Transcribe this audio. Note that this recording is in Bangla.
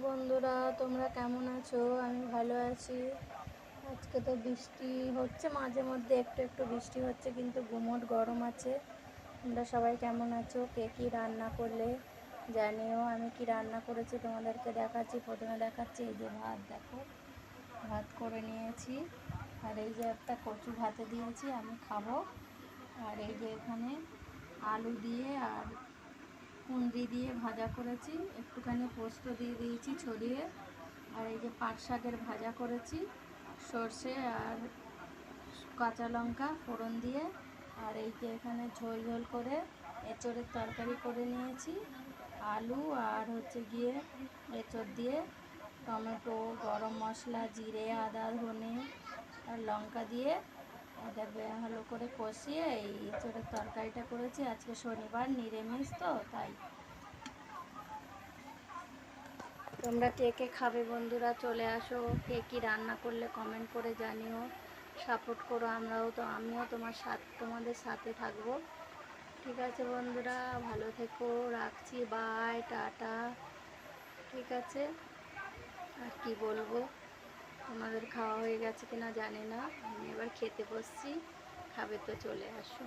বন্ধুরা, তোমরা কেমন আছো? আমি ভালো আছি। আজকে তো বৃষ্টি হচ্ছে, মাঝে মধ্যে একটু একটু বৃষ্টি হচ্ছে, কিন্তু গুমোট গরম আছে। তোমরা সবাই কেমন আছো? কে কী রান্না করলে জানিও। আমি কি রান্না করেছি তোমাদেরকে দেখাচ্ছি। প্রথমে দেখাচ্ছি, এই যে ভাত, দেখো ভাত করে নিয়েছি। আর এই যে একটা কচু ভাতে দিয়েছি, আমি খাবো। আর এই যে এখানে আলু দিয়ে আর কুঁদরি দিয়ে ভাজা করেছি, একটুখানি পোস্ত দিয়ে দিয়েছি ছড়িয়ে। আর এই যে পাট শাকের ভাজা করেছি, সর্ষে আর কাঁচা লঙ্কা ফোড়ন দিয়ে। আর এই যে এখানে ঝোল ঝোল করে এঁচোড়ের তরকারি করে নিয়েছি, আলু আর হচ্ছে গিয়ে এঁচোড় দিয়ে টমেটো, গরম মশলা, জিরে, আদা, ধনে আর লঙ্কা দিয়ে এটা ভালো করে কষিয়ে এই এঁচোড়ের তরকারিটা করেছি। আজকে শনিবার, নিরামিষ তো তাই। তোমরা কে কে খাবে বন্ধুরা? চলে আসো। কে কী রান্না করলে কমেন্ট করে জানিও, সাপোর্ট করো। আমিও তোমাদের সাথে থাকবো। ঠিক আছে বন্ধুরা, ভালো থেকো, রাখছি, বাই, টাটা। ঠিক আছে, আর কি বলবো, তোমাদের খাওয়া হয়ে গেছে কিনা জানি না। আমি এবার খেতে বসছি, খাবে তো চলে আসো।